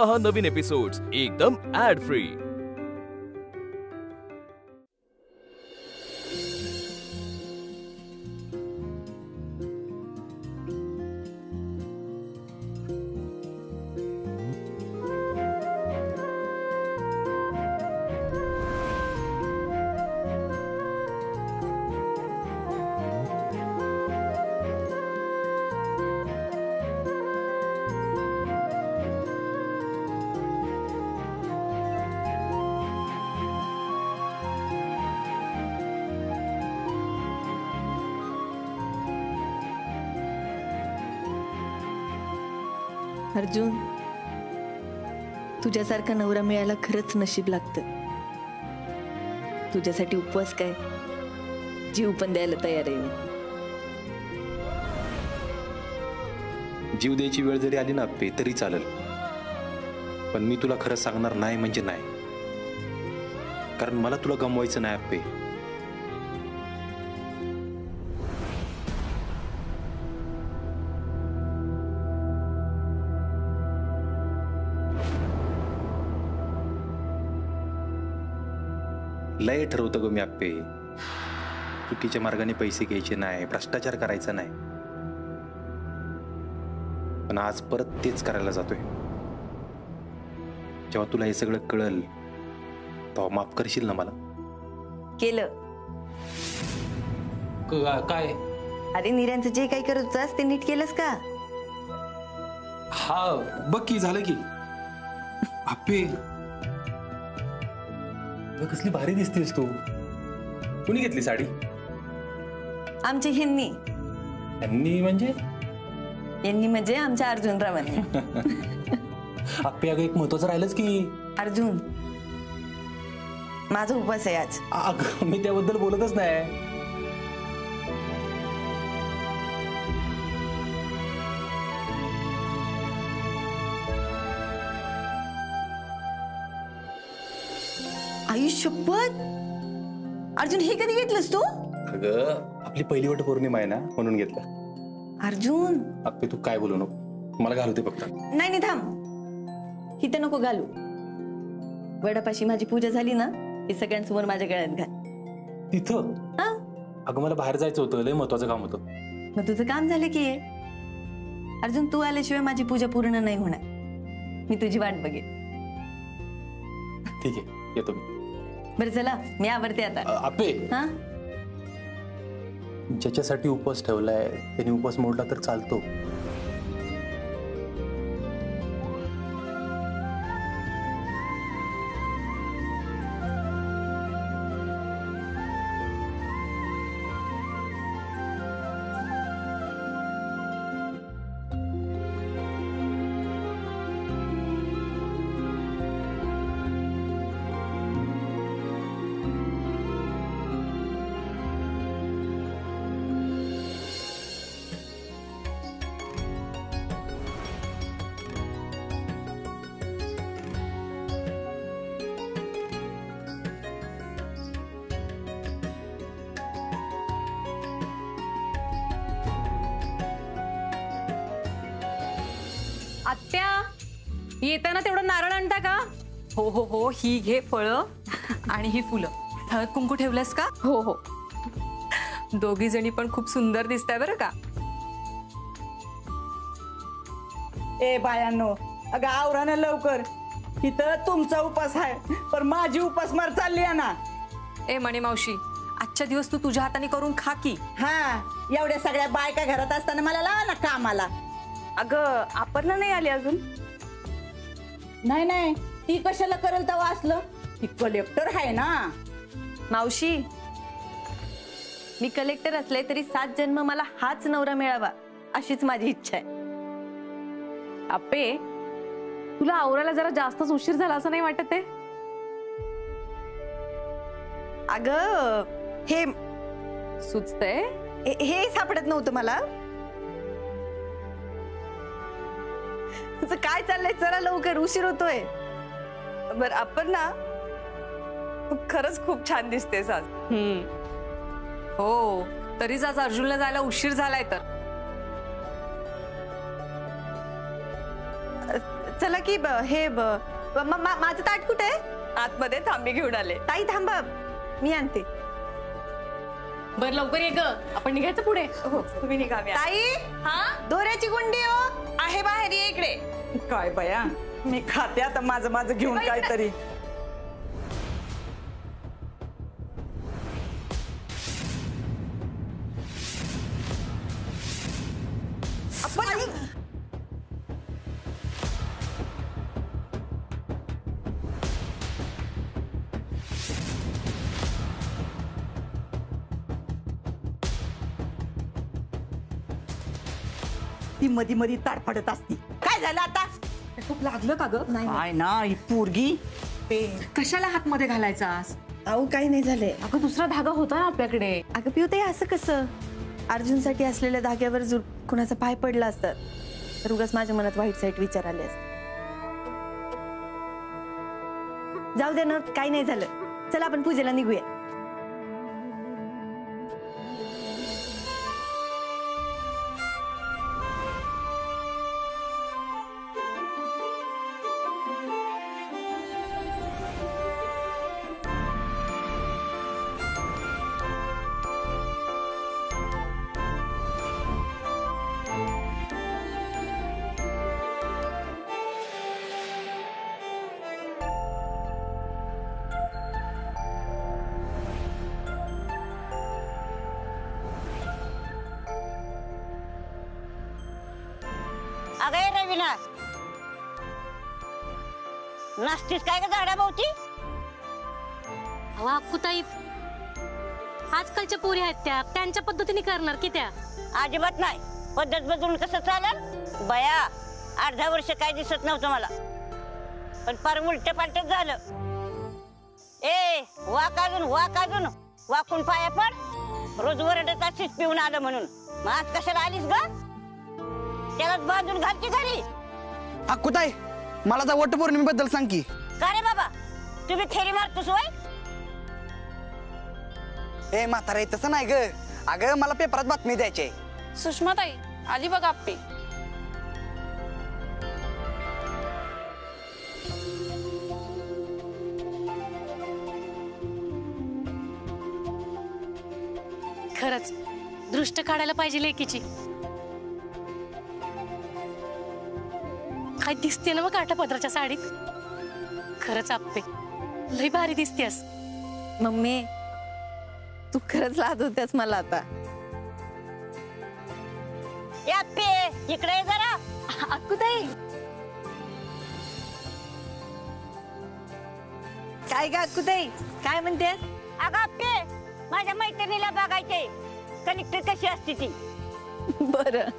पहा नवीन एपिसोड्स एकदम add free. Arjun, तुझ्यासारखा नवरा मिळायला खरंच नशीब लागतं। तुझ्यासाठी उपवास काय, जीव पण द्यायला तयार आहे मी। जीव द्यायची वेळ जरी आली ना पे तरी चालेल, पण मी तुला खरं सांगणार नाही म्हणजे नाही, कारण मला तुला गमवायचं नाही अप्पे। लय ठरवतो ग मी अप्पे, चुकीच्या मार्गाने पैसे घ्यायचे नाही, भ्रष्टाचार करायचा नाही, पण आज परत तेच करायला जातोय। जेव्हा तुला हे सगळं कळल तेव्हा माफ करशील ना मला? केलं काय? अरे निऱ्यांचं जे काही करत होतास ते नीट केलंस का? हा बघ की झालं की। अप्पे कसली भारी दिसतेस तू। कुणी घेतली साडी? आमची ह्यांनी म्हणजे आमच्या अर्जुनरावांनी। अप्पे अगं एक महत्वाचं राहिलंच की। अर्जुन, माझा उपवास आहे आज। अगं मी त्याबद्दल बोलतच नाही। आई शपथ, अर्जुन हे कधी घेतलंस तू? अगं आपली पहिली वट पौर्णिमा आहे ना, म्हणून घेतलं। अर्जुन अप्पे तू काय बोलू नको, मला घालू दे फक्त। नाही नाही थांब, इथं नको घालू। वडापाशी माझी पूजा झाली ना, हे सगळ्यांसमोर माझ्या गळ्यात घाल। तिथं? हा अगं मला बाहेर जायचं होतं, लय महत्वाचं काम होतं। मग तुझं काम झालं की अर्जुन, तू आल्याशिवाय माझी पूजा पूर्ण नाही होणार। मी तुझी वाट बघेन। ठीक आहे, येतो मी। बरं चला, मी आवरते आता। अप्पे हा, ज्याच्यासाठी उपवास ठेवलाय त्याने उपवास मोडला तर चालतो। आत्या, येताना तेवढं नारळ आणता का? हो हो हो, ही घे फळं आणि ही फुलं। हळद कुंकू ठेवलंस का? हो हो। दोघी जणी पण खूप सुंदर दिसताय बरं का। ए बायांनो, अगं आवरा ना लवकर, इथं तुमचा उपास आहे पण माझी उपासमार चालली आहे ना। ए मणी मावशी, आजच्या दिवस तू तुझ्या हाताने करून खा की। हा, एवढ्या सगळ्या बायका घरात असताना मला लावा ना कामाला। अगं अपर्णा नाही आली अजून? नाही नाही, ती कशाला करेल तेव्हा असलं, ती कलेक्टर आहे ना। मावशी, मी कलेक्टर असले तरी 7 जन्म मला हाच नवरा मिळावा अशीच माझी इच्छा आहे। अप्पे, तुला आवरायला जरा जास्तच उशीर झाला असं नाही वाटत आहे? अगं हे सुचतंय? हे सापडत नव्हतं मला। तुझं काय चाललंय? जरा लवकर, उशीर होतोय। बरं आपण ना, तू खरंच खूप छान दिसतेस आज। हो, तरीच आज अर्जुनला जायला उशीर झालाय तर। चला की माझं ताट कुठे आहे? आतमध्ये थांबी घेऊन आले. ताई थांबा, मी आणते. बर लवकर ये ग, आपण निघायचं पुढे. तुम्ही निघा. ताई, हा दोऱ्याची गुंडी हो. आहे बाहेर, ये इकडे. काय बाया, मी खाते आता माझं घेऊन काहीतरी. ती मधी मधी ताडफडत असती. काय झालं आता? खूप लागलं का ग? काय ना ही पोरगी. कशाला हातमध्ये घालायचास? अहो काही नाही झालंय. अगं दुसरा धागा होता ना आपल्याकडे. अगं पिऊ, असं कसं? अर्जुनसाठी असलेल्या धाग्यावर जर कुणाचा पाय पडला असता तर उगाच माझ्या मनात वाईट साईट विचार आले असते. जाऊ दे ना, काही नाही झालं. चला आपण पूजेला निघूया. अगं रवीना, नसतीस काय का झाडा भावती? अक्कूताई, आजकालच्या पोरी आहेत त्या त्यांच्या पद्धतीने करणार की त्या? अजिबात नाही. पद्धत बदलून कसं चालेल? बया, 18 वर्ष काय दिसत नव्हतं मला, पण फार उलट पालटच झालं. वाक अजून वाकून पाया पड. रोज वरडत अशीच पिऊन आलं म्हणून. मग आज कशाला आलीस ग? त्यालाच बांधून घाल की घरी. अक्कूताई, मला जा वटपौर्णिमेबद्दल सांग की. का रे बाबा, तुम्ही फेरी मारतोस वय? ए म्हातारे, तसं नाही ग. अगं मला पेपरात बातमी द्यायची. सुषमाताई आली बघा आप्पी. खरंच दृष्ट काढायला पाहिजे लेकीची. काय दिसते ना मग काठापदराच्या साडीत. खरंच आप्पे, लई भारी दिसतेस. मम्मी, तू खरंच लाद होत्यास मला आता. इकडे जरा. अक्कूताई, काय ग अक्कूताई, काय म्हणतेस? अगं आप्पे, माझ्या मैत्रिणीला बघायचे कलेक्टर कशी असते ती. बरं.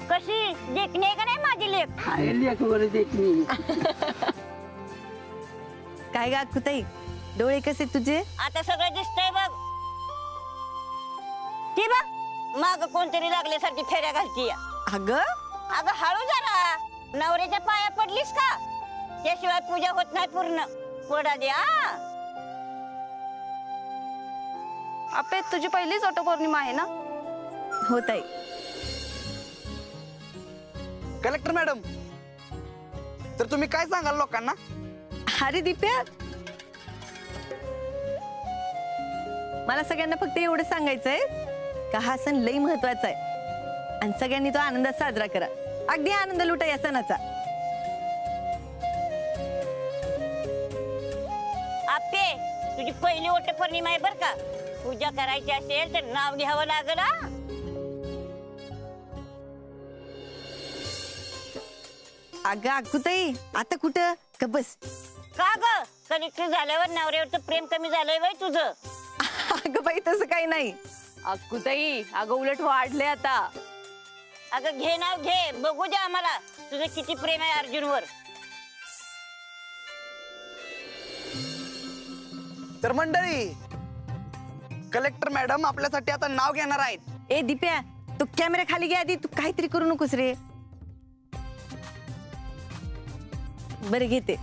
कशी देखणी आहे का नाही माझी लेक? काय ग अक्कूताई, डोळे कसे तुझे? आता सगळं दिसतंय बघ. ती बघ माग कोणतरी लागल्यासारखी फेऱ्या घालती. अगं हळू जरा. नवऱ्याच्या पाया पडलीस का? त्याशिवाय पूजा होत नाही पूर्ण. पडा द्या. आप्पे, तुझी पहिलीच वटपौर्णिमा आहे ना? हो ताई. कलेक्टर मॅडम, तर तुम्ही काय सांगाल लोकांना? अरे दिप्या, मला सगळ्यांना फक्त एवढं सांगायचंय का हा सण लई महत्वाचा आहे आणि सगळ्यांनी तो आनंदात साजरा करा. अगदी आनंद लुटा या सणाचा. आप्पे, तुझी पहिली वटपौर्णिमा आहे बर का. पूजा करायची असेल तर नाव घ्यावं लागल. अगं अक्कूताई, आता कुठं का बस. का ग, कलेक्टर झाल्यावर नवऱ्यावरचं प्रेम कमी झालंय वय तुझं? अगं बाई, तसं काही नाही. अक्कूताई, अगं उलट वाढले आता. अगं घे नाव घे, बघू द्या आम्हाला तुझं किती प्रेम आहे अर्जुनवर. तर मंडळी, कलेक्टर मॅडम आपल्यासाठी आता नाव घेणार आहेत. ए दिप्या, तू कॅमेरा खाली घे आधी. तू काहीतरी करू नकोस रे. बरं घेते.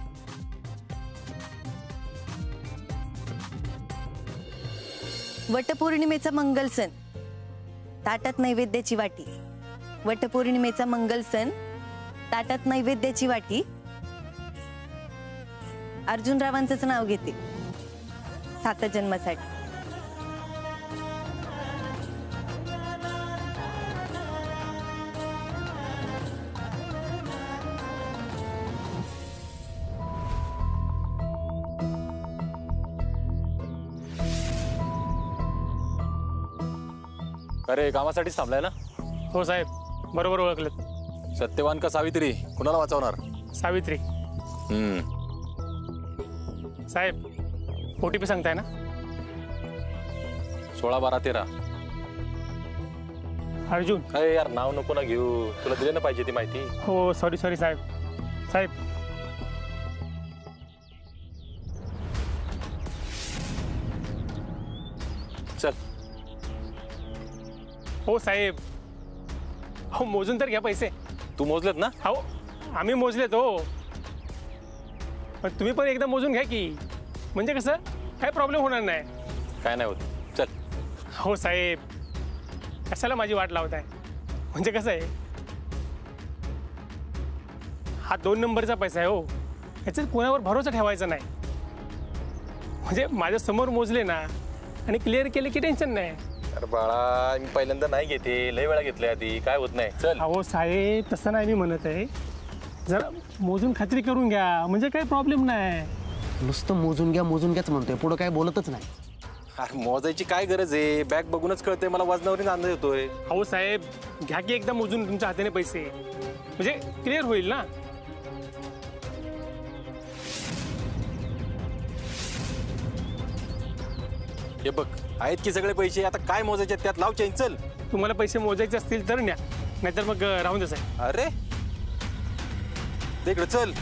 वटपौर्णिमेचा मंगल सण. ताटात नैवेद्याची वाटी. वटपौर्णिमेचा मंगल सण, ताटात नैवेद्याची वाटी. अर्जुनरावांचंच नाव घेते 7 जन्मासाठी. अरे कामासाठीच थांबलाय ना? हो साहेब, बरोबर ओळखलं. सत्यवान का सावित्री, कुणाला वाचवणार? सावित्री. साहेब, OTP सांगताय ना? 16 12 13. अर्जुन. अरे यार नाव नको ना घेऊ, तुला दिले ना पाहिजे ती माहिती. हो सॉरी साहेब. साहेब चल. हो साहेब, हो मोजून तर घ्या पैसे. तू मोजलेत ना? हो आम्ही मोजलेत हो, पण तुम्ही पण एकदा मोजून घ्या की, म्हणजे कसं काय प्रॉब्लेम होणार नाही. काय नाही होत, चल. हो साहेब, कशाला माझी वाट लावताय? म्हणजे कसं आहे, हा 2 नंबरचा पैसा आहे हो, याच्यात कोणावर भरोसा ठेवायचा नाही. म्हणजे माझ्या समोर मोजले ना आणि क्लिअर केले की टेन्शन नाही. अरे बाळा, मी पहिल्यांदा नाही घेते, लय वेळा घेतले आधी, काय होत नाही. चल. हो साहेब, तसं नाही मी म्हणत आहे, जरा मोजून खात्री करून घ्या, म्हणजे काही प्रॉब्लेम नाही. नुसतं मोजून घ्याच म्हणतोय, पुढं काय बोलतच नाही. अरे मोजायची काय गरज आहे, बॅग बघूनच कळते मला, वजनावरून अंदाज येतोय. हो साहेब, घ्या की एकदा मोजून तुमच्या हाताने पैसे, म्हणजे क्लिअर होईल ना. हे बघ, आहेत की सगळे पैसे, आता काय मोजायचे त्यात लाव चेंज. चल. तुम्हाला पैसे मोजायचे असतील तर न्या, नाहीतर मग राहून द्या साहेब. अरे तिकडे चल.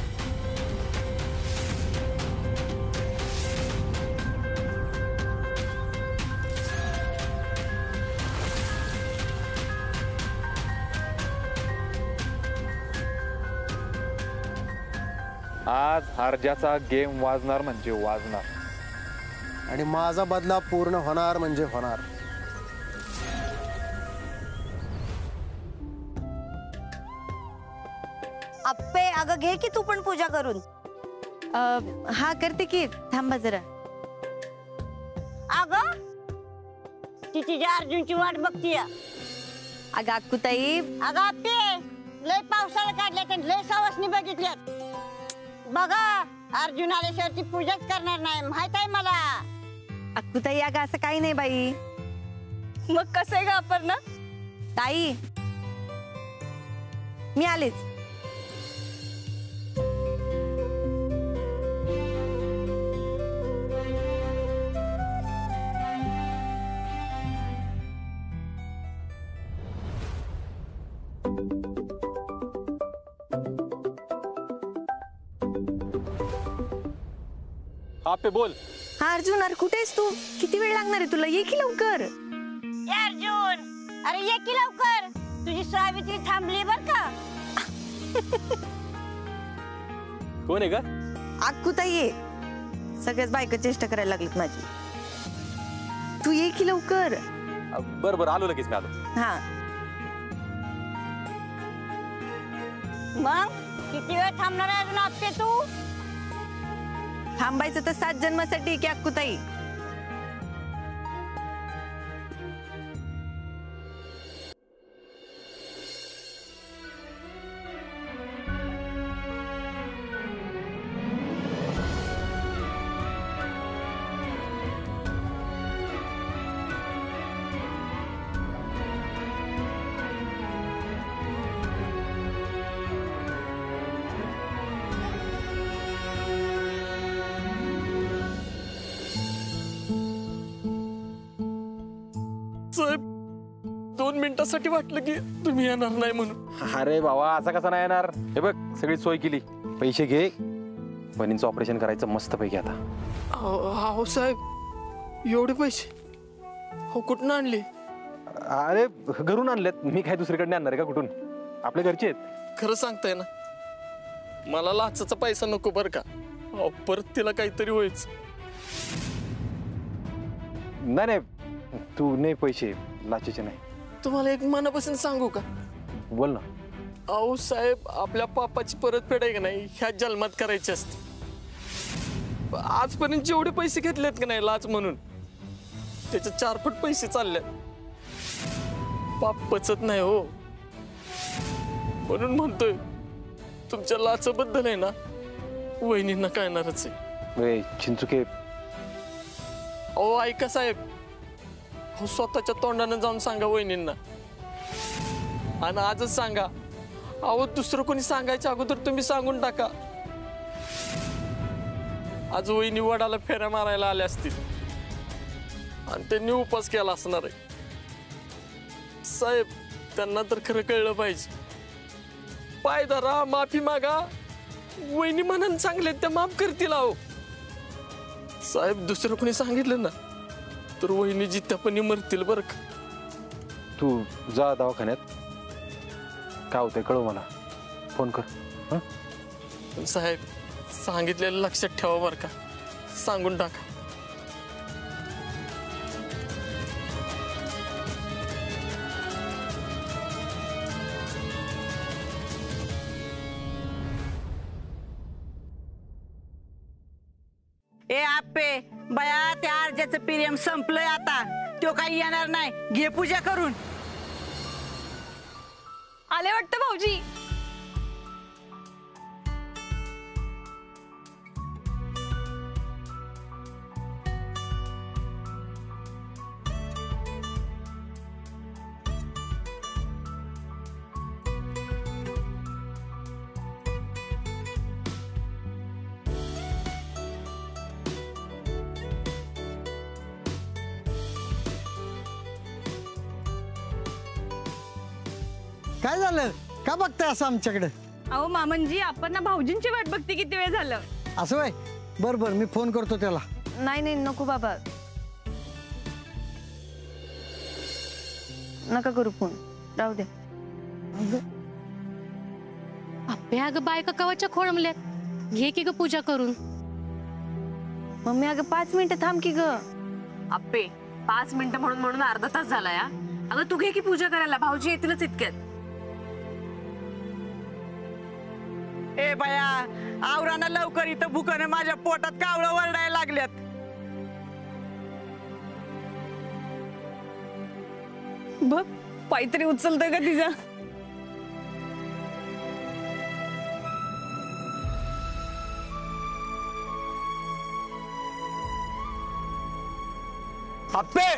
आज हरजाचा गेम वाजणार म्हणजे वाजणार, आणि माझा बदला पूर्ण होणार म्हणजे होणार. आप्पे, अगं घे की तू पण पूजा करून. हा करते की, थांबा जरा. अगं ती तिच्या अर्जुनची वाट बघतीय. अगं अक्कूताई, अगं आप्पे, लय पावसाळा काढल्यात आणि लय सवासनी बघितल्यात. बघा, अर्जुन आल्याशिवाय ती पूजाच करणार नाही, माहित आहे मला. अक्कूताई, अगं असं काही नाही बाई. मग कसं आहे ग अपर्णा? ताई, मी आलेच. आपे बोल. हा अर्जुन, अरे कुठेस तू? किती वेळ लागणार आहे तुला? ये की लवकर. अर्जुन, अरे ये की लवकर, तुझी सावित्री थांबली बर का. कोण आहे का? अक्कूताई ये. सगळ्याच बायका चेष्टा करायला लागलीत माझी. तू ये की लवकर. बरं बरं, आलो लगेच मी, आलो. हा. मग किती वेळ थांबणार आहे अजून आप्पे तू? थांबायचं तर 7 जन्मासाठी की अक्कूताई. साहेब, 2 मिनिटासाठी वाटलं की तुम्ही येणार नाही म्हणून. अरे बाबा, असा कसा नाही येणार? हे बघ, सगळी सोय केली, पैसे घे, बहिणींचं ऑपरेशन करायचं मस्त पैकी. आता हो साहेब, एवढे पैसे हो कुठून आणले? अरे घरून आणलेत, मी काय दुसरीकडे आणणार आहे का कुठून? आपले घरचे आहेत. खरं सांगताय ना? मला लाचाचा पैसा नको बर का, परत तिला काहीतरी व्हायचं. नाही नाही, तू नाही, पैसे लाचेचे नाही. तुम्हाला एक मनापासून सांगू का, बोल ना. अहो साहेब, आपल्या पापाची परतफेड आहे का नाही ह्या जन्मात करायची असते. आजपर्यंत जेवढे पैसे घेतलेत का नाही लाच म्हणून, त्याचे 4 पट पैसे चालले. पाप पचत नाही हो. म्हणून म्हणतोय तुमच्या लाचबद्दल आहे ना वहिनींना कळणारच आहे. चिंचुके, अहो ऐका साहेब, हो स्वतःच्या तोंडानं जाऊन सांगा वहिनींना. आणि आजच सांगा. अहो दुसरं कोणी सांगायच्या अगोदर तुम्ही सांगून टाका. आज वहिनी वडाला फेऱ्या मारायला आल्या असतील आणि त्यांनी उपास केला असणार आहे. साहेब त्यांना तर खरं कळलं पाहिजे. पाय धरा, माफी मागा. वहिनी म्हणून सांगले त्या माफ करतील. अहो साहेब दुसरं कोणी सांगितलं ना तर वहिनी जित्यापणी मरतील बरं का. तू जा दवाखान्यात, काय होतंय कळव मला, फोन कर. साहेब सांगितलेलं लक्षात ठेवा बरं का, सांगून टाका. ए आप्पे बया, त्या अर्जाचं पिरियम संपलंय आता. तो काही येणार नाही. घे पूजा करून. आले वाटतं भाऊजी. काय झालं, का बघताय असं आमच्याकडे? अहो मामनजी, आपण ना भाऊजींची वाट बघते किती वेळ झालं. असं वय, बर बर मी फोन करतो त्याला. नाही नाही नको बाबा, नका करू फोन, राहू दे. अप्पे अगं बायका कवाच्या खोळंबल्यात, घे की ग पूजा करून. मम्मी अगं 5 मिनिटं थांब की ग. अप्पे 5 मिनिटं म्हणून म्हणून अर्धा तास झाला या. अगं तू घे की पूजा करायला, भाऊजी येतीलच इतक्यात. ए बया, आवराना लवकर, इथं भुकाने माझ्या पोटात कावळं वरडायला लागल्यात. बघ पायतरी उचलतोय का तिचा. आप्पे,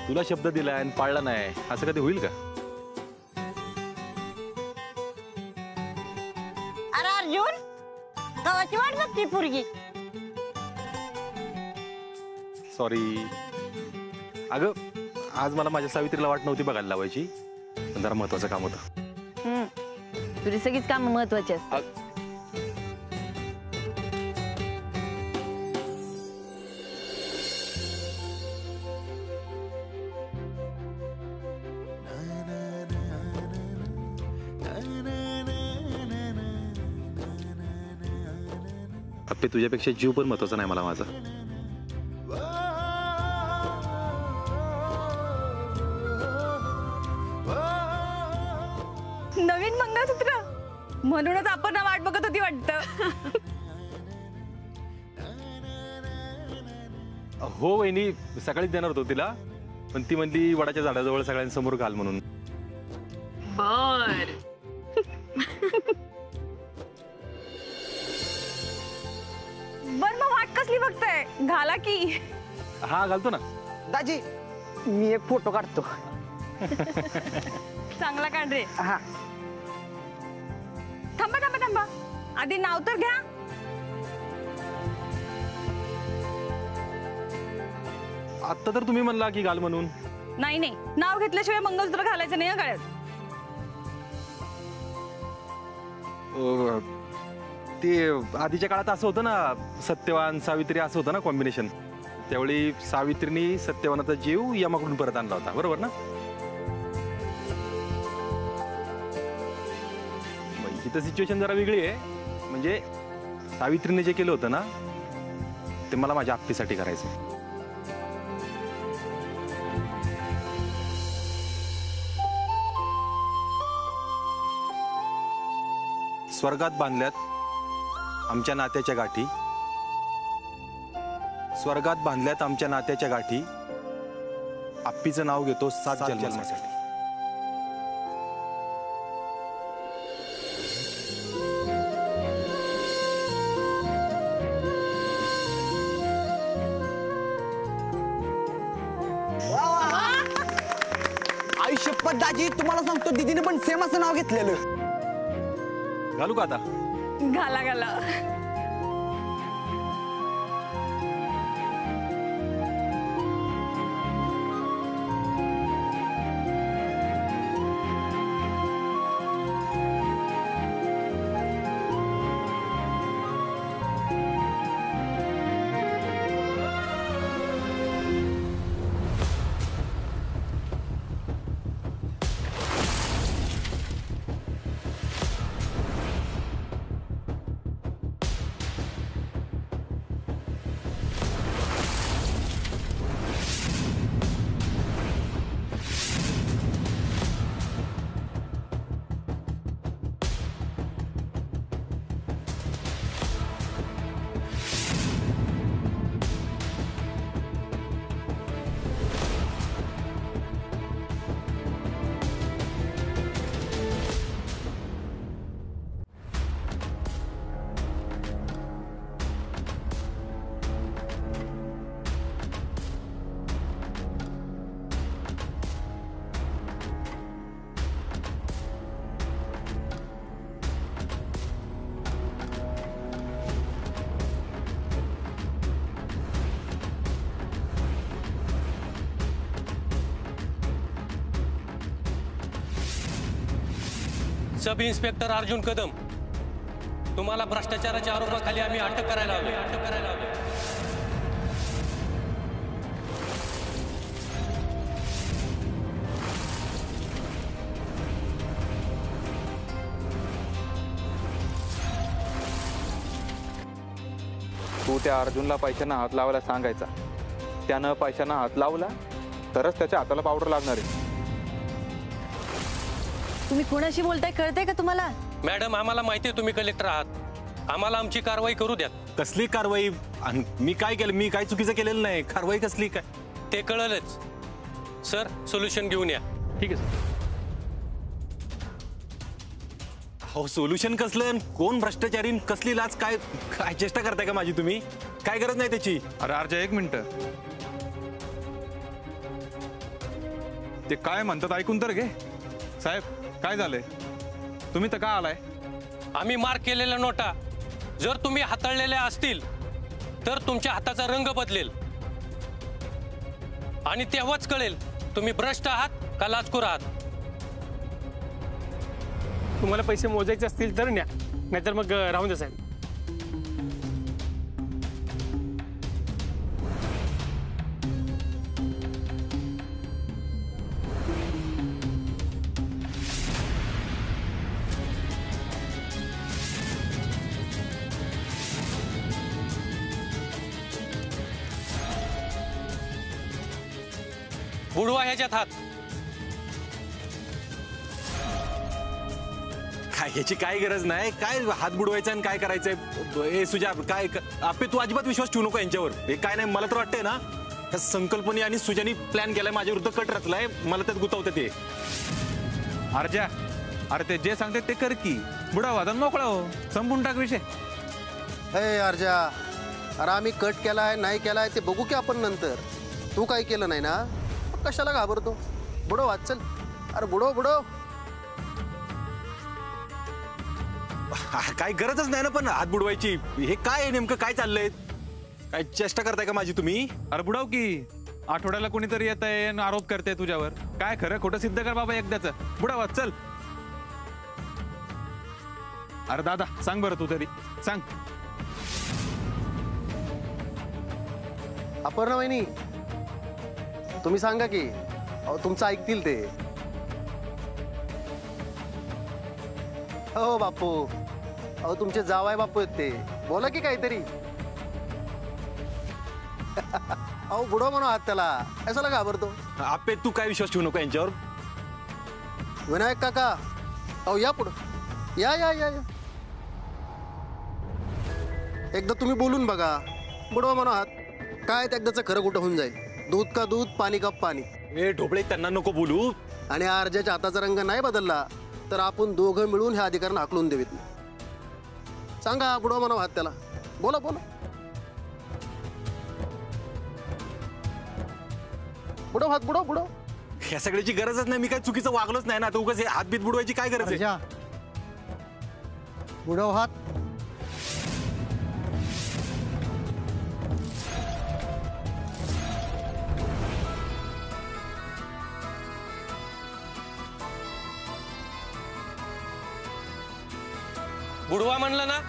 तुला शब्द दिलाय आणि पाळला नाही, असं कधी होईल का? अरे अर्जुन, कवाची वाट बघती पोरगी. सॉरी अगं, आज मला माझ्या सावित्रीला वाट नव्हती बघायला लावायची, पण जरा महत्वाचं काम होतं. तुझी सगळीच कामं महत्वाची असतात. अप्पे, तुझ्यापेक्षा जीव पण महत्वाचा नाही मला माझा. नवीन मंगळसूत्र म्हणूनच आपण वाट बघत होती वाटतं. हो वहिनी, सकाळीच देणार होतो तिला, पण ती म्हणली वडाच्या झाडाजवळ सगळ्यांसमोर घाल म्हणून. बर बघताय, घाला की. हा घालतो ना. दाजी मी एक फोटो काढतो. चांगला काढ रे. हा थांबा थांबा थांबा, आधी नाव तर घ्या. आता तर तुम्ही म्हणला की घाल म्हणून. नाही नाही, नाव घेतल्याशिवाय मंगळसूत्र घालायचं नाही गळ्यात. ते आधीच्या काळात असं होतं ना, सत्यवान सावित्री असं होतं ना कॉम्बिनेशन. त्यावेळी सावित्रीने सत्यवानाचा जीव यमाकडून परत आणला होता, बरोबर ना? इथं सिच्युएशन जरा वेगळी आहे. म्हणजे सावित्रीने जे केलं होतं ना, ते मला माझ्या आप्पीसाठी करायचं. स्वर्गात बांधल्यात आमच्या नात्याच्या गाठी, स्वर्गात बांधल्यात आमच्या नात्याच्या गाठी, आप्पीचं नाव घेतो 7 जन्मासाठी. आई शपथ दाजी, तुम्हाला सांगतो दीदीने पण सेम असं नाव घेतलेलं. घालू का आता? घाला घाला. सब इन्स्पेक्टर अर्जुन कदम, तुम्हाला भ्रष्टाचाराच्या आरोपाखाली आम्ही अटक करायला आलोय. तू त्या अर्जुनला पैशांना हात लावायला सांगायचा. त्यानं पैशांना हात लावला तरच त्याच्या हाताला पावडर लागणार आहे. तुम्ही कोणाशी बोलताय कळतंय का तुम्हाला? मॅडम, आम्हाला माहिती आहे तुम्ही कलेक्टर आहात. आम्हाला आमची कारवाई करू द्या. कसली कारवाई? मी काय केलं? मी काय चुकीचं केलेलं नाही. कारवाई कसली काय? ते कळलंच. सर, सोल्युशन घेऊन या. ठीक आहे सर. हो, सोल्युशन कसलं? कोण भ्रष्टाचारी? कसली लाच? काय काय चेष्टा करताय का माझी तुम्ही? काय गरज नाही त्याची. अरे अर्जा, एक मिनिट. ते काय म्हणतात ऐकून तर घे. साहेब, काय झालंय? तुम्ही तर का आलाय? आम्ही मार्क केलेल्या नोटा जर तुम्ही हाताळलेल्या असतील तर तुमच्या हाताचा रंग बदलेल आणि तेव्हाच कळेल तुम्ही भ्रष्ट आहात का लाचखोर आहात. तुम्हाला पैसे मोजायचे असतील तर न्या, नाहीतर मग राहून द्या साहेब. बुडवा ह्याच्यात हात. काय याची काय गरज नाही. काय हात बुडवायचा आणि काय करायचंय? सुजा, काय आपे तू अजिबात विश्वास ठेवू नको यांच्यावर. हे काय नाही, मला तर वाटतंय ना त्या संकल्पने आणि सुजानी प्लॅन केलाय माझ्या विरुद्ध, कट रचलाय. मला त्यात गुतावतं ते. अर्जा, अरे ते जे सांगते ते कर की. बुडावा मोकळा हो, संपून टाक विषय. हे अर्जा, अरे आम्ही कट केलाय नाही केलाय ते बघू की आपण नंतर. तू काही केलं नाही ना, मग कशाला घाबरतो? बुडव हात, चल. अरे बुडव बुडव. काय गरजच नाही ना पण हात बुडवायची. हे काय आहे नेमकं, काय चाललंय? काय चेष्टा करताय का माझी तुम्ही? अरे बुडाव की. आठवड्याला कोणीतरी येत आहे आणि आरोप करते तुझ्यावर. काय खरं खोटं सिद्ध कर बाबा एकदाच. बुडाव हात, चल. अरे दादा सांग बरं, तू तरी सांग. अपर्णा वहिनी तुम्ही सांगा की. अहो तुमचं ऐकतील ते. हो बापू. अहो तुमचे जावाय बापू आहेत ते. बोला की काहीतरी. अहो बुडो म्हणा हात त्याला, कशाला घाबरतो? आपे तू काय विश्वास ठेवू नको यांच्यावर. विनायक काका अहो या पुढं. या या या या. एकदा तुम्ही बोलून बघा. बुडवा म्हणा हात. काय एकदाचं खरं कुठं होऊन जाईल. दूध का दूध, पाणी का पाणी. ए ढोबळे त्यांना नको बोलू. आणि अर्जाच्या हाताचा रंग नाही बदलला तर आपण दोघं मिळून ह्या अधिकाऱ्यांना हाकलून देवीत. सांगा बुडवा म्हणा हात त्याला. बोला बोला. बुडव हात, बुडव बुडव. ह्या सगळ्याची गरजच नाही. मी काय चुकीचं वागलोच नाही ना. तर उगाच हात बीत बुडवायची काय गरज आहे? बुडव हात. बुडवा म्हणलं ना.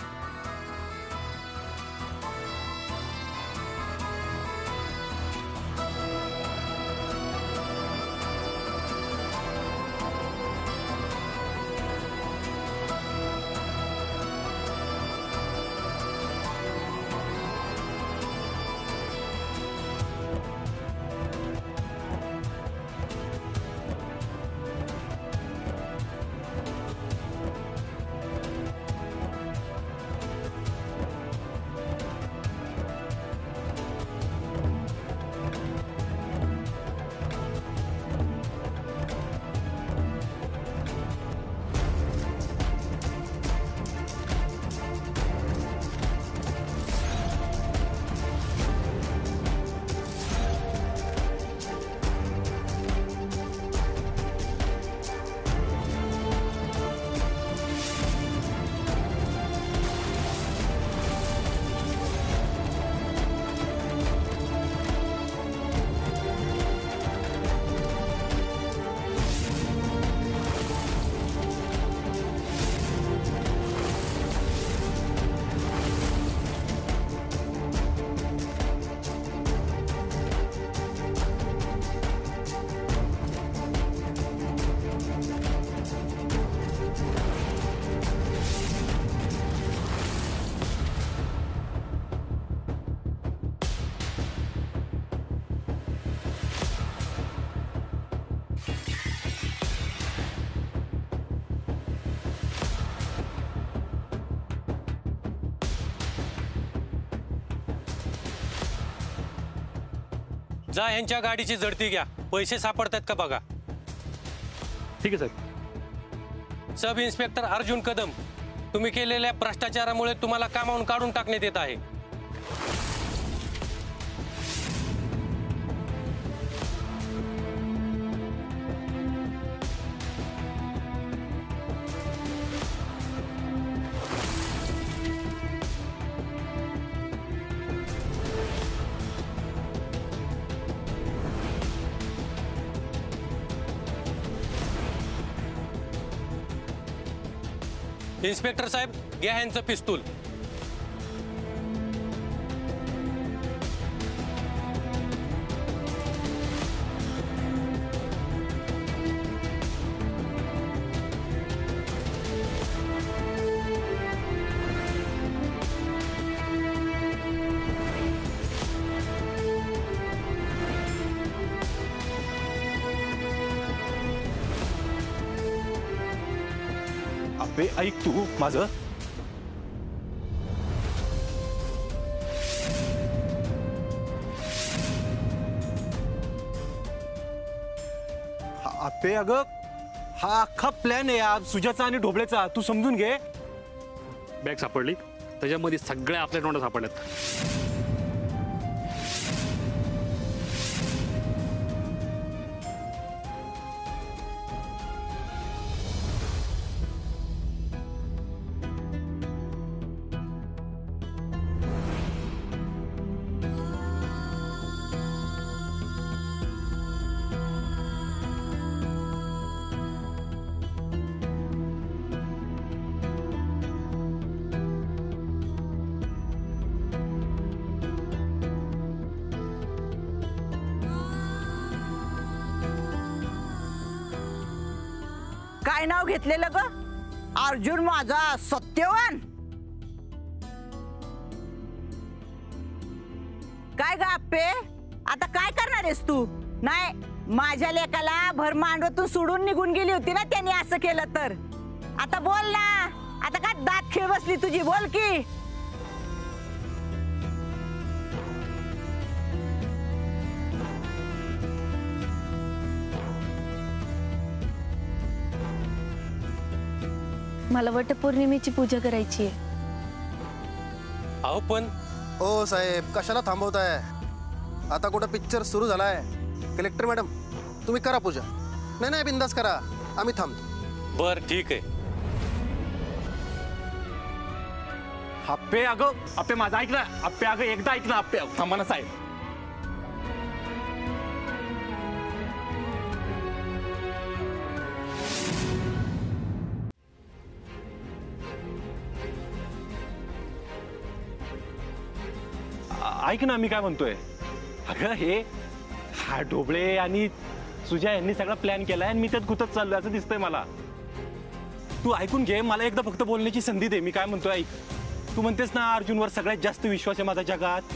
जा यांच्या गाडीची झडती घ्या. पैसे सापडतात का बघा. ठीक आहे साहेब. सब इन्स्पेक्टर अर्जुन कदम, तुम्ही केलेल्या भ्रष्टाचारामुळे तुम्हाला कामावून काढून टाकण्यात येत आहे. इन्स्पेक्टर साहेब घ्या यांचं पिस्तूल. अबे ऐक तू माझं. आपे अगं हा अख्खा प्लॅन आहे आज सुजाचा आणि ढोबळेचा. तू समजून घे. बॅग सापडली, त्याच्यामध्ये सगळ्या आपल्या नोटा सापडल्यात. काय नाव घेतलेलं ग? अर्जुन माझा सत्यवान. काय ग आप्पे, आता काय करणार आहेस तू? नाही, माझ्या लेकाला भर मांडवतून सोडून निघून गेली होती ना त्यांनी असं केलं तर. आता बोल ना, आता काय दात खिळ बसली तुझी, बोल की. मला वटपौर्णिमेची पूजा करायची आहे. अहो पण ओ साहेब, कशाला थांबवताय? आता कुठं पिक्चर सुरू झालाय? कलेक्टर मॅडम, तुम्ही करा पूजा. नाही नाही, बिंदास करा, आम्ही थांबतो. बर ठीक आहे. आप्पे अगं, आप्पे माझं ऐक ना. आप्पे अगं, एकदा ऐक ना. आप्पे थांबा ना साहेब. ऐक ना, मी काय म्हणतोय. अगं हे हा ढोबळे आणि सुजा यांनी सगळा प्लॅन केलाय आणि मी त्यात गुतत चाललोय असं दिसतंय मला. तू ऐकून घे, मला एकदा फक्त बोलण्याची संधी दे. मी काय म्हणतोय ऐक. तू म्हणतेस ना अर्जुनवर सगळ्यात जास्त विश्वास आहे माझा जगात.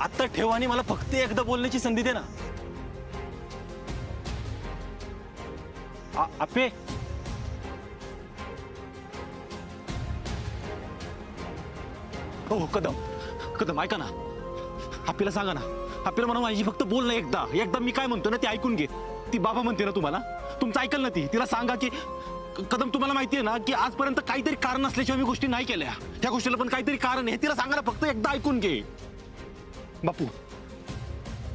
आत्ता ठेव आणि मला फक्त एकदा बोलण्याची संधी दे ना. आप्पे हो कदम, कदम ऐका ना. आपल्याला सांगा ना, आपल्याला म्हणा माझी फक्त बोल ना एकदा. एकदा मी काय म्हणतो ना ते ऐकून घे. ती बाबा म्हणते ना तुम्हाला, तुमचं ऐकल ना ती. तिला सांगा की कदम तुम्हाला माहितीये ना की आजपर्यंत काहीतरी कारण असल्याशिवाय मी गोष्टी नाही केल्या. त्या गोष्टीला पण काहीतरी कारण आहे. तिला सांगा ना, फक्त एकदा ऐकून घे. बापू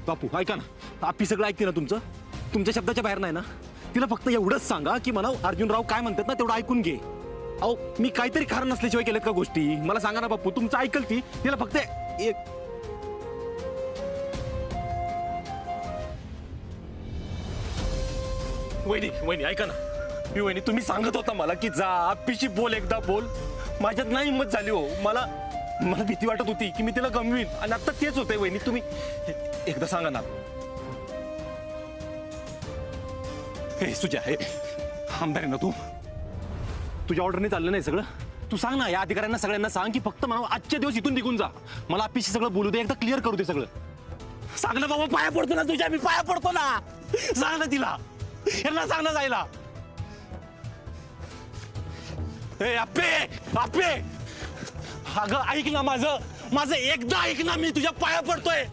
बापू ऐका ना, आपली सगळं ऐकते ना तुमचं, तुमच्या शब्दाच्या बाहेर नाही ना. तिला फक्त एवढंच सांगा की मला अर्जुनराव काय म्हणतात ना तेवढं ऐकून घे. अहो मी काहीतरी कारण नसल्याशिवाय केलेत का गोष्टी? मला सांगा ना बापू, तुमचं ऐकल ती. तिला फक्त एक वहिनी, वहिनी ऐका ना. मी वहिनी, तुम्ही सांगत होता मला की जा आप्पीशी बोल, एकदा बोल. माझ्यात नाही हिंमत झाली हो. मला भीती वाटत होती की मी तिला गमवीन आणि आता तेच होतंय. वहिनी तुम्ही एकदा सांगा ना. हे सुजा, हे आमदार आहे ना तू, तुझ्या ऑर्डरने चाललं नाही सगळं. तू सांग ना या अधिकाऱ्यांना सगळ्यांना सांग की फक्त मला आजच्या दिवस इथून निघून जा. मला आप्पीशी सगळं बोलू दे, एकदा क्लिअर करू दे सगळं. सांग ना बाबा, पाया पडतो ना तुझ्या, मी पाया पडतो ना. सांग ना तिला, यांना सांग ना जायला. ए आप्पे, आप्पे अगं ऐक ना, माझं एकदा ऐक ना, मी तुझ्या पाया पडतोय.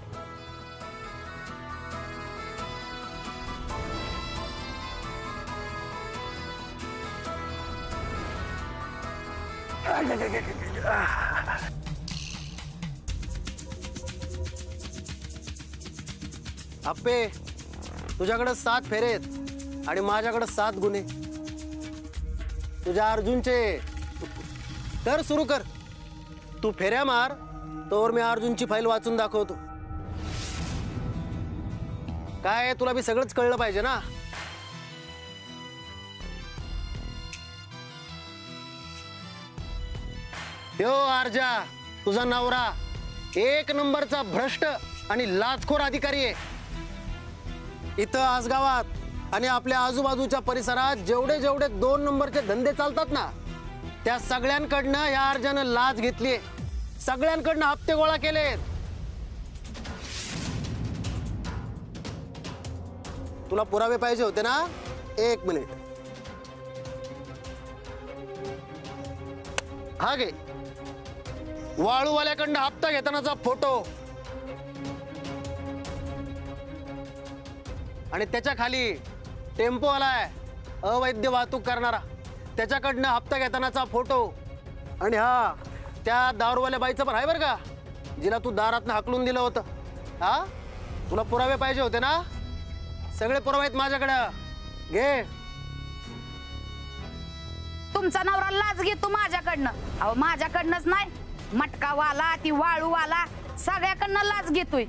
आप्पे, तुझ्याकडे 7 फेरेत आणि माझ्याकडे 7 गुन्हे. तुझ्या अर्जुनचे तर सुरू कर. तू फेऱ्या मार, तोवर मी अर्जुनची फाईल वाचून दाखवतो. काय तुला बी सगळंच कळलं पाहिजे ना. यो अर्जा, तुझा नवरा 1 नंबरचा भ्रष्ट आणि लाचखोर अधिकारी आहे. इथं आसगावात आणि आपल्या आजूबाजूच्या परिसरात जेवढे 2 नंबरचे धंदे चालतात ना, त्या सगळ्यांकडनं या अर्जानं लाच घेतली. सगळ्यांकडनं हप्ते गोळा केलेत. तुला पुरावे पाहिजे होते ना? 1 मिनिट. हा घे, वाळूवाल्याकडनं हप्ता घेतानाचा फोटो आणि त्याच्या खाली टेम्पो आलाय अवैध वाहतूक करणारा, त्याच्याकडनं हप्ता घेतानाचा फोटो. आणि हा त्या दारूवाल्या बाईचं पण आहे बरं का, जिला तू दारातनं हाकलून दिलं होतं. हा, तुला पुरावे पाहिजे होते ना? सगळे पुरावे आहेत माझ्याकडं. घे. तुमचा नवरा लाच घेतो माझ्याकडनं. अहो माझ्याकडनंच नाही, मटकावाला, ती वाळूवाला, सगळ्याकडनं लाच घेतोय.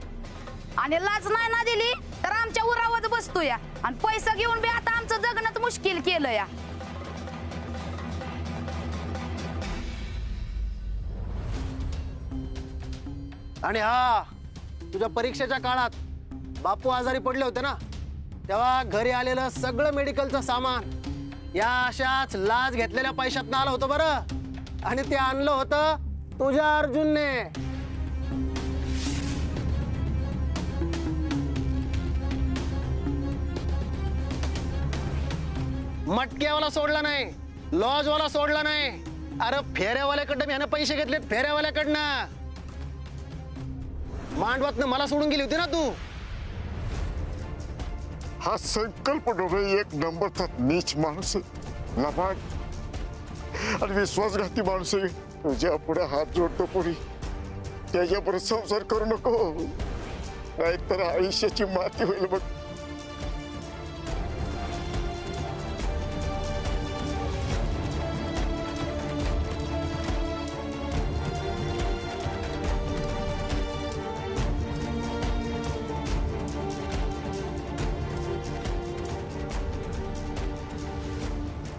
आणि लाच नाही ना दिली तर आमच्या उरावत बसतो या. आणि पैसा घेऊन बी आता आमचं जगणंच मुश्किल केलं या. आणि हा, तुझ्या परीक्षेच्या काळात बापू आजारी पडले होते ना, तेव्हा घरी आलेलं सगळं मेडिकलचं सामान या अशाच लाच घेतलेल्या पैशातनं आलं होतं बरं. आणि ते आणलं होतं तुझ्या अर्जुनने. मटक्यावाला सोडला नाही, लॉजवाला सोडला नाही. अरे फेऱ्यावाल्याकडनं मी ह्यानं पैसे घेतलेत, फेऱ्यावाल्याकडनं. मांडवातनं मला सोडून गेली होती ना तू. हा संकल्प डोबे एक नंबरचा नीच माणूस आहे, लबाड आणि विश्वासघाती माणूस आहे. तुझ्या पुढे हात जोडतो पुढे, त्याच्याबरोबर संसार करू नको, नाहीतर आयुष्याची माती होईल बघ.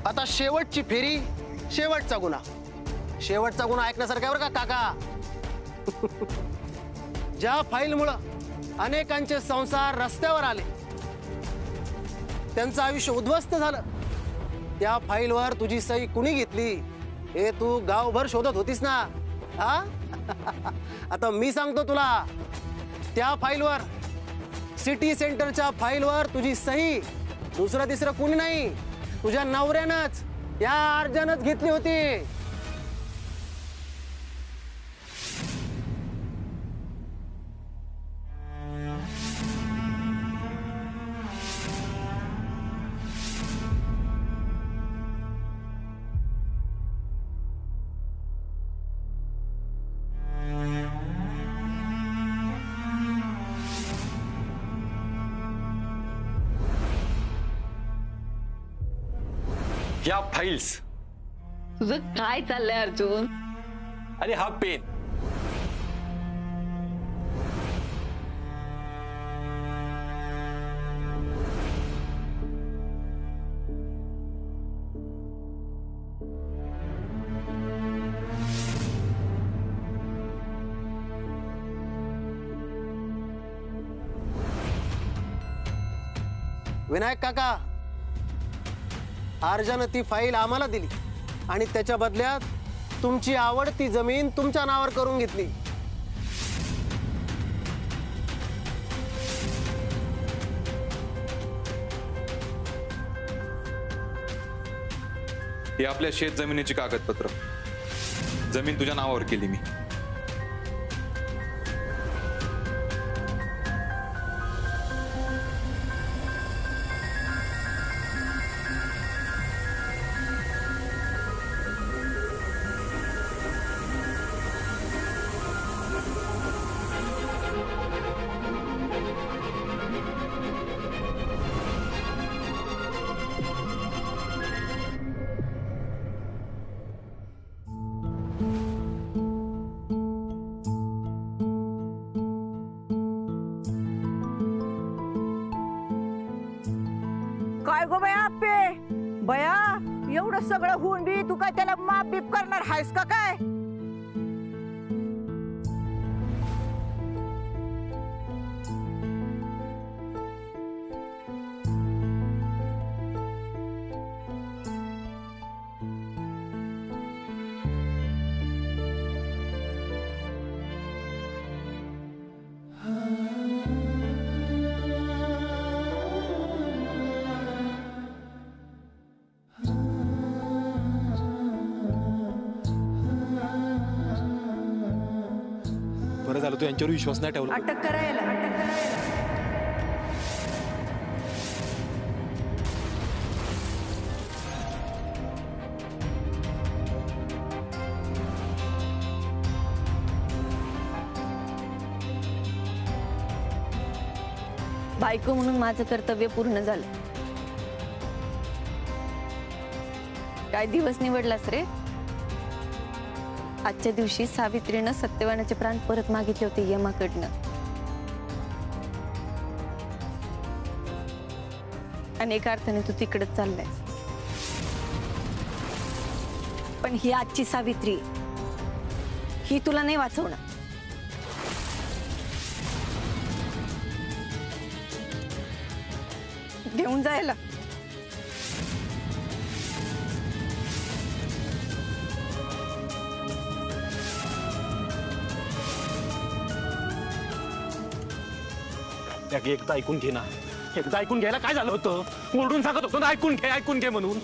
आता शेवटची फेरी, शेवटचा गुन्हा. शेवटचा गुन्हा ऐकण्यासारखा बरं का काका. ज्या फाईलमुळं अनेकांचे संसार रस्त्यावर आले, त्यांचं आयुष्य उद्ध्वस्त झालं, त्या फाईलवर तुझी सही कुणी घेतली हे तू गावभर शोधत होतीस ना. हा आता मी सांगतो तुला, त्या फाईलवर, सिटी सेंटरच्या फाईलवर तुझी सही दुसरं तिसरं कुणी नाही, तुझ्या नवऱ्यानंच, या अर्जानंच घेतली होती. या फाइल्स. तुझं काय चाललंय अर्जुन? अरे हा पेन. विनायक काका, अर्जानं ती फाईल आम्हाला दिली आणि त्याच्या बदल्यात तुमची आवडती जमीन तुमच्या नावावर करून घेतली. ही आपल्या शेत जमिनीची कागदपत्र. जमीन तुझ्या नावावर केली मी. काय गो बया आप्पे, बया एवढं सगळं होऊन बी तू काय त्याला माप बीप करणार आहेस का काय? बरं झालं तू यांच्यावर विश्वास नाही ठेवला. अटक करायला, अटक करायला. बायको म्हणून माझं कर्तव्य पूर्ण झालं. काय दिवस निवडलास रे? आजच्या दिवशी सावित्रीनं सत्यवानाचे प्राण परत मागितले होते यमाकडनं. अनेक अर्थाने तू तिकडच चाललायस. पण ही आजची सावित्री, ही तुला नाही वाचवणार. घेऊन जायला. एकदा ऐकून घे ना, एकदा ऐकून घ्यायला काय झालं होतं? ओरडून सांगत होतो ना ऐकून घे म्हणून.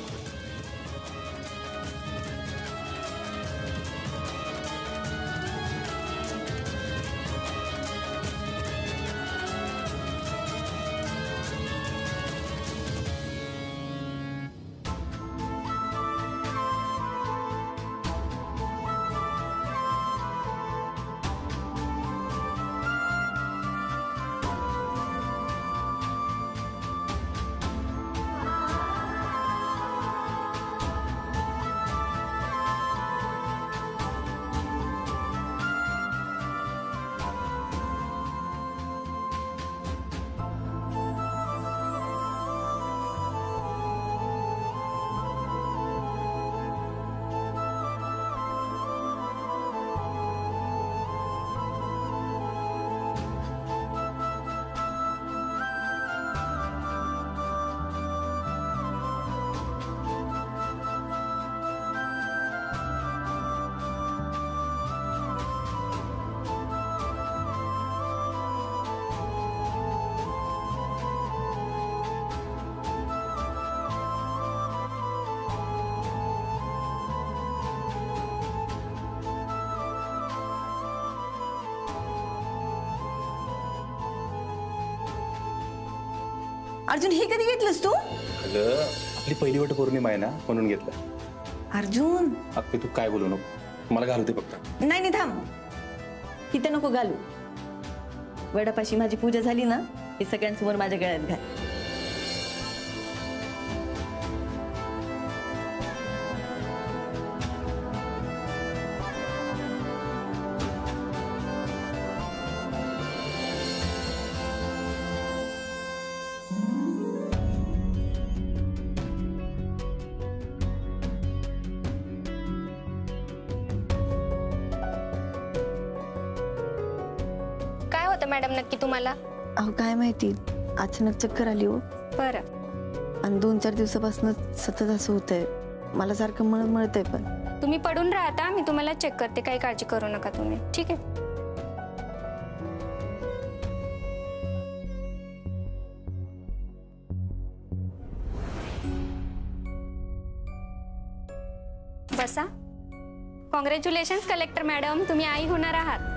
अर्जुन हे कधी घेतलंस तू? अगं आपली पहिली वटपौर्णिमा आहे ना म्हणून घेतलं. अर्जुन अगदी तू काय बोलू नको, मला घालू दे फक्त. नाही नाही थांब, इथे नको घालू. वडापाशी माझी पूजा झाली ना, हे सगळ्यांसमोर माझ्या गळ्यात घाल. मॅडम नक्की तुम्हाला? अहो काय माहिती, अचानक चक्कर आली हो. बरं. आणि 2-4 दिवसापासून सतत असं होतंय, मला सारखं मळमळतंय. पण तुम्ही पडून राहता, मी तुम्हाला चेक करते, काही काळजी करू नका तुम्ही. ठीक आहे. बसा. कॉंग्रॅच्युलेशन्स कलेक्टर मॅडम, तुम्ही आई होणार आहात.